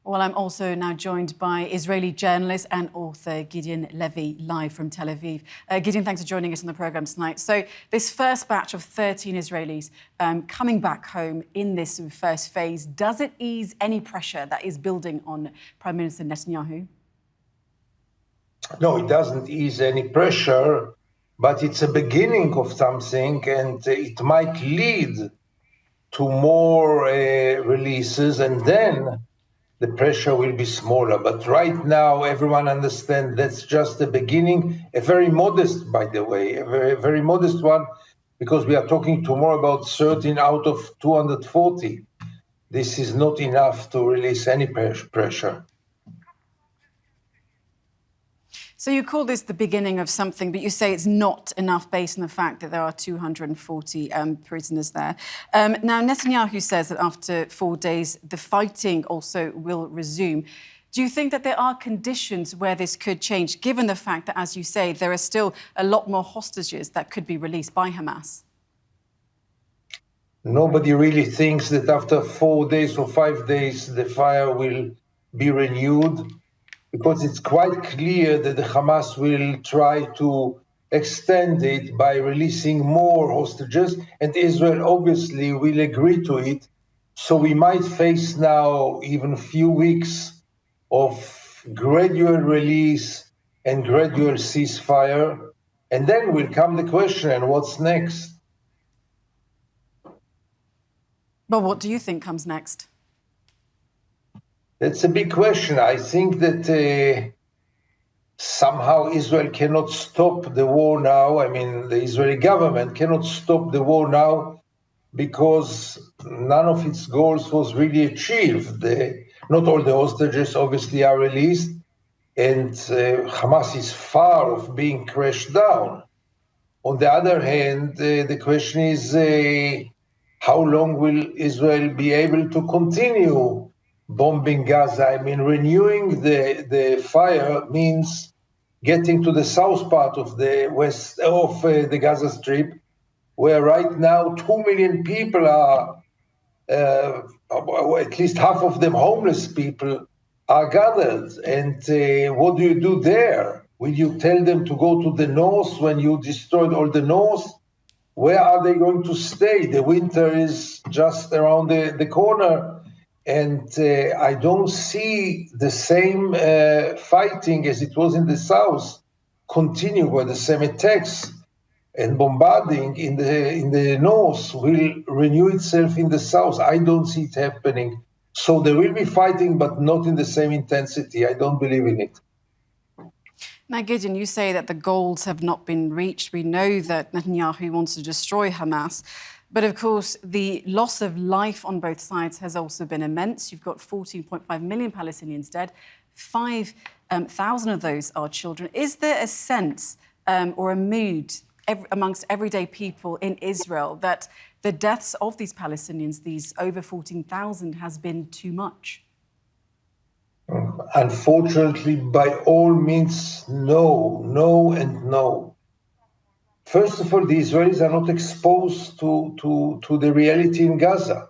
Well, I'm also now joined by Israeli journalist and author Gideon Levy, live from Tel Aviv. Gideon, thanks for joining us on the programme tonight. So this first batch of 13 Israelis coming back home in this first phase, does it ease any pressure that is building on Prime Minister Netanyahu? No, it doesn't ease any pressure, but it's a beginning of something, and it might lead to more releases, and then the pressure will be smaller. But right now, everyone understands that's just the beginning, a very modest, by the way, a very modest one, because we are talking tomorrow about 13 out of 240. This is not enough to release any pressure. So you call this the beginning of something, but you say it's not enough based on the fact that there are 240 prisoners there. Now, Netanyahu says that after 4 days, the fighting also will resume. Do you think that there are conditions where this could change, given the fact that, as you say, there are still a lot more hostages that could be released by Hamas? Nobody really thinks that after 4 days or 5 days, the fire will be renewed, because it's quite clear that the Hamas will try to extend it by releasing more hostages, and Israel obviously will agree to it. So we might face now even a few weeks of gradual release and gradual ceasefire, and then will come the question, and what's next? But what do you think comes next? That's a big question. I think that somehow Israel cannot stop the war now. I mean, the Israeli government cannot stop the war now because none of its goals was really achieved. Not all the hostages obviously are released, and Hamas is far of being crashed down. On the other hand, the question is how long will Israel be able to continue bombing Gaza? I mean, renewing the fire means getting to the south part of the west of the Gaza Strip, where right now 2 million people are, at least half of them homeless people, are gathered. And what do you do there? Will you tell them to go to the north when you destroyed all the north? Where are they going to stay? The winter is just around the corner. And I don't see the same fighting as it was in the south continue, where the same attacks and bombarding in the north will renew itself in the south. I don't see it happening. So there will be fighting, but not in the same intensity. I don't believe in it. Now, Gideon, you say that the goals have not been reached. We know that Netanyahu wants to destroy Hamas. But, of course, the loss of life on both sides has also been immense. You've got 14.5 million Palestinians dead. 5,000 of those are children. Is there a sense or a mood amongst everyday people in Israel that the deaths of these Palestinians, these over 14,000, has been too much? Unfortunately, by all means, no, and no. First of all, the Israelis are not exposed to the reality in Gaza.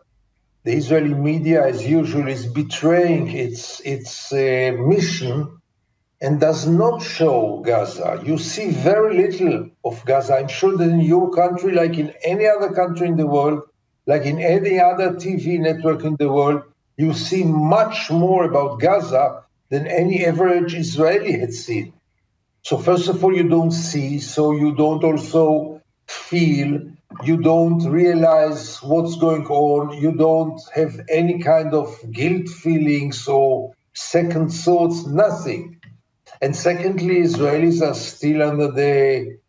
The Israeli media, as usual, is betraying its mission and does not show Gaza. You see very little of Gaza. I'm sure that in your country, like in any other country in the world, like in any other TV network in the world, you see much more about Gaza than any average Israeli had seen. So first of all, you don't see, so you don't also feel, you don't realize what's going on, you don't have any kind of guilt feelings or second thoughts, nothing. And secondly, Israelis are still under the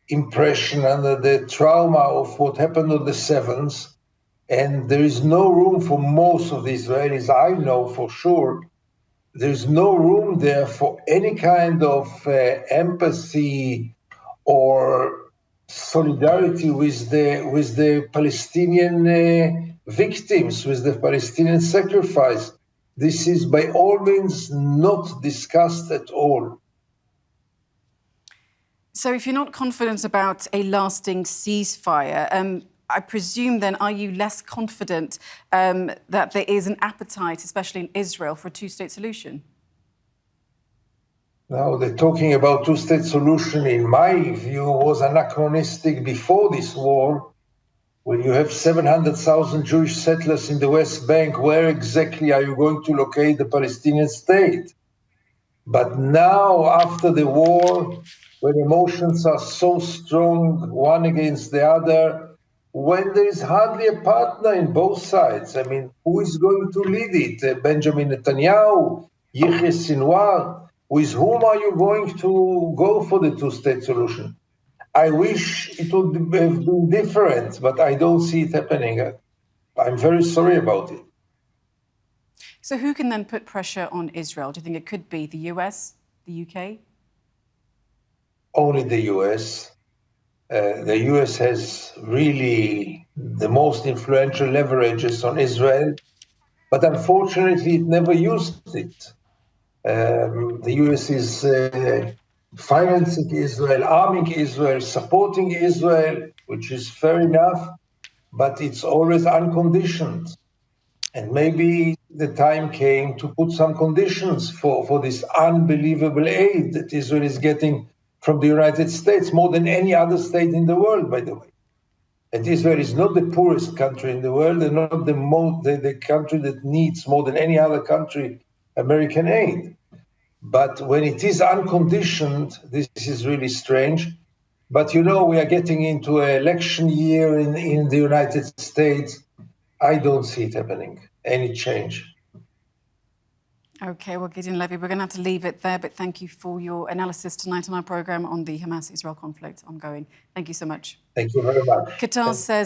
impression, under the trauma of what happened on the 7th. And there is no room for most of the Israelis, I know for sure, there's no room there for any kind of empathy or solidarity with the Palestinian victims, with the Palestinian sacrifice. This is by all means not discussed at all. So if you're not confident about a lasting ceasefire, I presume then, are you less confident that there is an appetite, especially in Israel, for a two-state solution? Now, the talking about two-state solution, in my view, was anachronistic before this war. When you have 700,000 Jewish settlers in the West Bank, where exactly are you going to locate the Palestinian state? But now, after the war, when emotions are so strong, one against the other, when there is hardly a partner in both sides, I mean, who is going to lead it? Benjamin Netanyahu, Yahya Sinwar? With whom are you going to go for the two-state solution? I wish it would have been different, but I don't see it happening. I'm very sorry about it. So who can then put pressure on Israel? Do you think it could be the US, the UK? Only the US. The US has really the most influential leverages on Israel, but unfortunately, it never used it. The US is financing Israel, arming Israel, supporting Israel, which is fair enough, but it's always unconditioned. And maybe the time came to put some conditions for this unbelievable aid that Israel is getting from the United States, more than any other state in the world, by the way. And Israel is not the poorest country in the world and not the country that needs more than any other country American aid. But when it is unconditioned, this is really strange. But you know, we are getting into an election year in the United States. I don't see it happening, any change. OK, well, Gideon Levy, we're going to have to leave it there, but thank you for your analysis tonight on our programme on the Hamas-Israel conflict ongoing. Thank you so much. Thank you very much. Qatar says